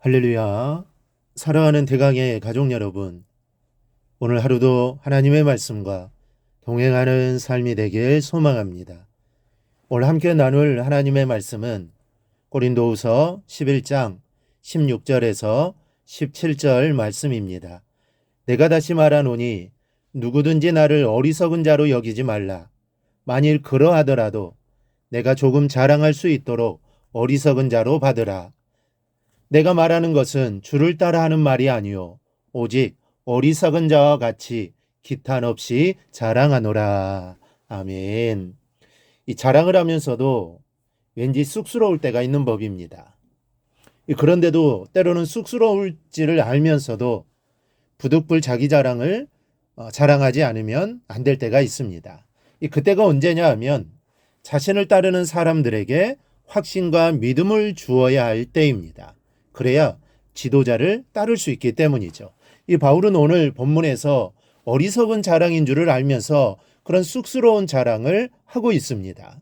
할렐루야. 사랑하는 대강의 가족 여러분, 오늘 하루도 하나님의 말씀과 동행하는 삶이 되길 소망합니다. 오늘 함께 나눌 하나님의 말씀은 고린도후서 11장 16절에서 17절 말씀입니다. 내가 다시 말하노니 누구든지 나를 어리석은 자로 여기지 말라. 만일 그러하더라도 내가 조금 자랑할 수 있도록 어리석은 자로 받으라. 내가 말하는 것은 주를 따라 하는 말이 아니요 오직 어리석은 자와 같이 기탄 없이 자랑하노라. 아멘. 이 자랑을 하면서도 왠지 쑥스러울 때가 있는 법입니다. 그런데도 때로는 쑥스러울지를 알면서도 부득불 자기 자랑을 자랑하지 않으면 안 될 때가 있습니다. 그때가 언제냐 하면 자신을 따르는 사람들에게 확신과 믿음을 주어야 할 때입니다. 그래야 지도자를 따를 수 있기 때문이죠. 이 바울은 오늘 본문에서 어리석은 자랑인 줄을 알면서 그런 쑥스러운 자랑을 하고 있습니다.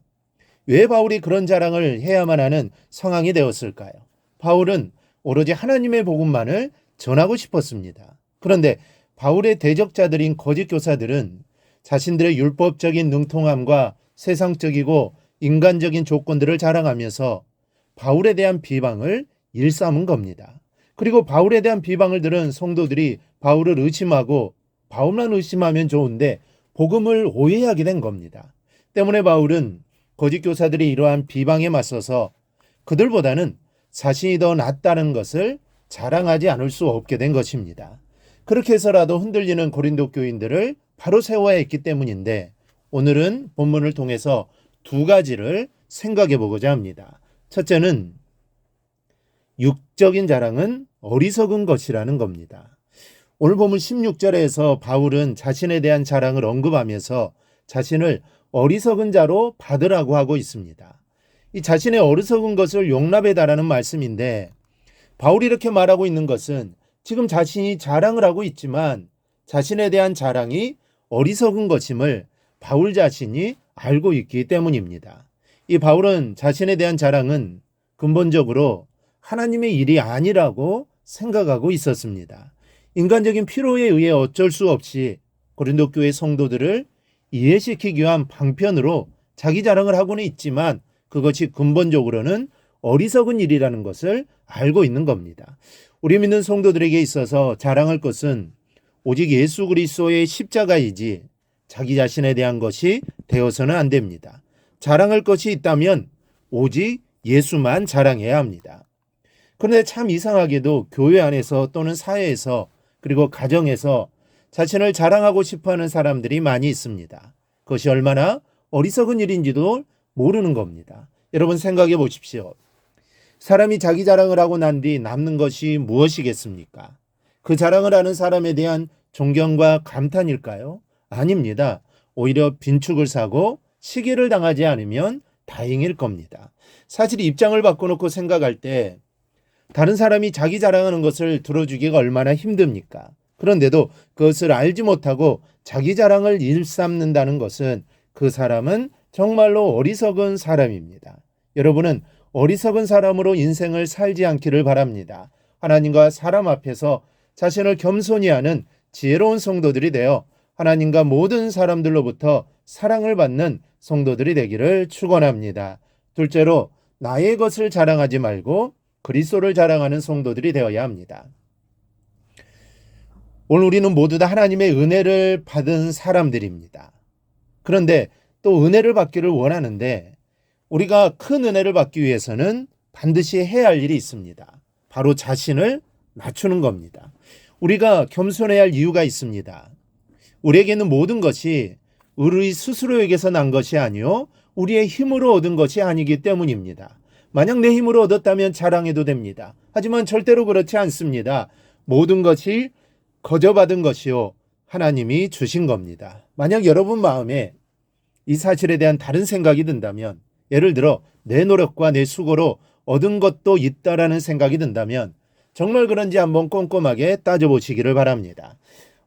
왜 바울이 그런 자랑을 해야만 하는 상황이 되었을까요? 바울은 오로지 하나님의 복음만을 전하고 싶었습니다. 그런데 바울의 대적자들인 거짓 교사들은 자신들의 율법적인 능통함과 세상적이고 인간적인 조건들을 자랑하면서 바울에 대한 비방을 일삼은 겁니다. 그리고 바울에 대한 비방을 들은 성도들이 바울을 의심하고 바울만 의심하면 좋은데 복음을 오해하게 된 겁니다. 때문에 바울은 거짓 교사들이 이러한 비방에 맞서서 그들보다는 자신이 더 낫다는 것을 자랑하지 않을 수 없게 된 것입니다. 그렇게 해서라도 흔들리는 고린도 교인들을 바로 세워야 했기 때문인데 오늘은 본문을 통해서 두 가지를 생각해 보고자 합니다. 첫째는 육적인 자랑은 어리석은 것이라는 겁니다. 오늘 보면 16절에서 바울은 자신에 대한 자랑을 언급하면서 자신을 어리석은 자로 받으라고 하고 있습니다. 이 자신의 어리석은 것을 용납해달라는 말씀인데 바울이 이렇게 말하고 있는 것은 지금 자신이 자랑을 하고 있지만 자신에 대한 자랑이 어리석은 것임을 바울 자신이 알고 있기 때문입니다. 이 바울은 자신에 대한 자랑은 근본적으로 하나님의 일이 아니라고 생각하고 있었습니다. 인간적인 필요에 의해 어쩔 수 없이 고린도 교회 성도들을 이해시키기 위한 방편으로 자기 자랑을 하고는 있지만 그것이 근본적으로는 어리석은 일이라는 것을 알고 있는 겁니다. 우리 믿는 성도들에게 있어서 자랑할 것은 오직 예수 그리스도의 십자가이지 자기 자신에 대한 것이 되어서는 안 됩니다. 자랑할 것이 있다면 오직 예수만 자랑해야 합니다. 그런데 참 이상하게도 교회 안에서 또는 사회에서 그리고 가정에서 자신을 자랑하고 싶어하는 사람들이 많이 있습니다. 그것이 얼마나 어리석은 일인지도 모르는 겁니다. 여러분 생각해 보십시오. 사람이 자기 자랑을 하고 난 뒤 남는 것이 무엇이겠습니까? 그 자랑을 하는 사람에 대한 존경과 감탄일까요? 아닙니다. 오히려 빈축을 사고 시기를 당하지 않으면 다행일 겁니다. 사실 입장을 바꿔놓고 생각할 때 다른 사람이 자기 자랑하는 것을 들어주기가 얼마나 힘듭니까? 그런데도 그것을 알지 못하고 자기 자랑을 일삼는다는 것은 그 사람은 정말로 어리석은 사람입니다. 여러분은 어리석은 사람으로 인생을 살지 않기를 바랍니다. 하나님과 사람 앞에서 자신을 겸손히 하는 지혜로운 성도들이 되어 하나님과 모든 사람들로부터 사랑을 받는 성도들이 되기를 축원합니다. 둘째로 나의 것을 자랑하지 말고 그리스도를 자랑하는 성도들이 되어야 합니다. 오늘 우리는 모두 다 하나님의 은혜를 받은 사람들입니다. 그런데 또 은혜를 받기를 원하는데 우리가 큰 은혜를 받기 위해서는 반드시 해야 할 일이 있습니다. 바로 자신을 낮추는 겁니다. 우리가 겸손해야 할 이유가 있습니다. 우리에게는 모든 것이 우리 스스로에게서 난 것이 아니요 우리의 힘으로 얻은 것이 아니기 때문입니다. 만약 내 힘으로 얻었다면 자랑해도 됩니다. 하지만 절대로 그렇지 않습니다. 모든 것이 거저받은 것이요 하나님이 주신 겁니다. 만약 여러분 마음에 이 사실에 대한 다른 생각이 든다면 예를 들어 내 노력과 내 수고로 얻은 것도 있다라는 생각이 든다면 정말 그런지 한번 꼼꼼하게 따져보시기를 바랍니다.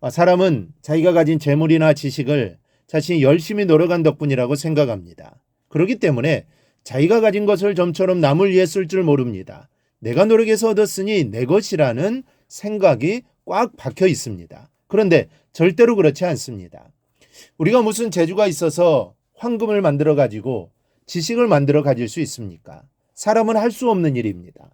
사람은 자기가 가진 재물이나 지식을 자신이 열심히 노력한 덕분이라고 생각합니다. 그렇기 때문에 자기가 가진 것을 좀처럼 남을 위해 쓸 줄 모릅니다. 내가 노력해서 얻었으니 내 것이라는 생각이 꽉 박혀 있습니다. 그런데 절대로 그렇지 않습니다. 우리가 무슨 재주가 있어서 황금을 만들어 가지고 지식을 만들어 가질 수 있습니까? 사람은 할 수 없는 일입니다.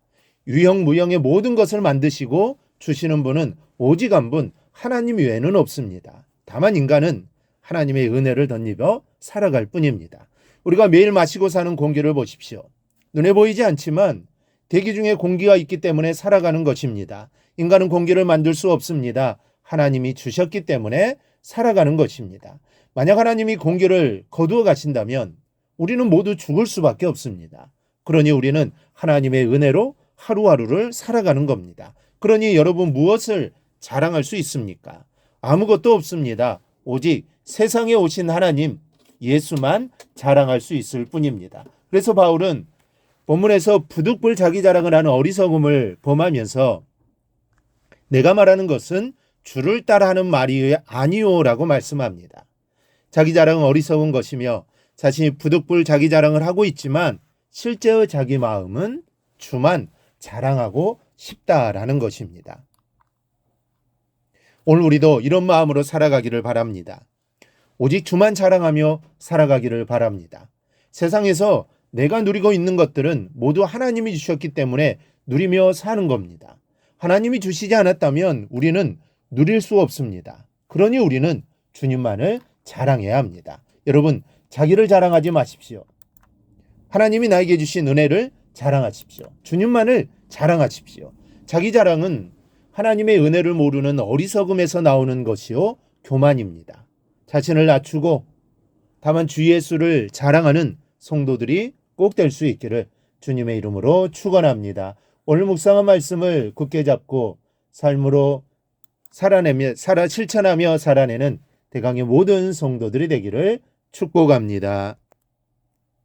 유형 무형의 모든 것을 만드시고 주시는 분은 오직 한 분 하나님 외에는 없습니다. 다만 인간은 하나님의 은혜를 덧입어 살아갈 뿐입니다. 우리가 매일 마시고 사는 공기를 보십시오. 눈에 보이지 않지만 대기 중에 공기가 있기 때문에 살아가는 것입니다. 인간은 공기를 만들 수 없습니다. 하나님이 주셨기 때문에 살아가는 것입니다. 만약 하나님이 공기를 거두어 가신다면 우리는 모두 죽을 수밖에 없습니다. 그러니 우리는 하나님의 은혜로 하루하루를 살아가는 겁니다. 그러니 여러분 무엇을 자랑할 수 있습니까? 아무것도 없습니다. 오직 세상에 오신 하나님 예수만 자랑할 수 있을 뿐입니다. 그래서 바울은 본문에서 부득불 자기 자랑을 하는 어리석음을 범하면서 내가 말하는 것은 주를 따라하는 말이 아니오라고 말씀합니다. 자기 자랑은 어리석은 것이며 자신이 부득불 자기 자랑을 하고 있지만 실제의 자기 마음은 주만 자랑하고 싶다라는 것입니다. 오늘 우리도 이런 마음으로 살아가기를 바랍니다. 오직 주만 자랑하며 살아가기를 바랍니다. 세상에서 내가 누리고 있는 것들은 모두 하나님이 주셨기 때문에 누리며 사는 겁니다. 하나님이 주시지 않았다면 우리는 누릴 수 없습니다. 그러니 우리는 주님만을 자랑해야 합니다. 여러분, 자기를 자랑하지 마십시오. 하나님이 나에게 주신 은혜를 자랑하십시오. 주님만을 자랑하십시오. 자기 자랑은 하나님의 은혜를 모르는 어리석음에서 나오는 것이요 교만입니다. 자신을 낮추고 다만 주 예수를 자랑하는 성도들이 꼭 될 수 있기를 주님의 이름으로 축원합니다. 오늘 묵상한 말씀을 굳게 잡고 삶으로 실천하며 살아내는 대강의 모든 성도들이 되기를 축복합니다.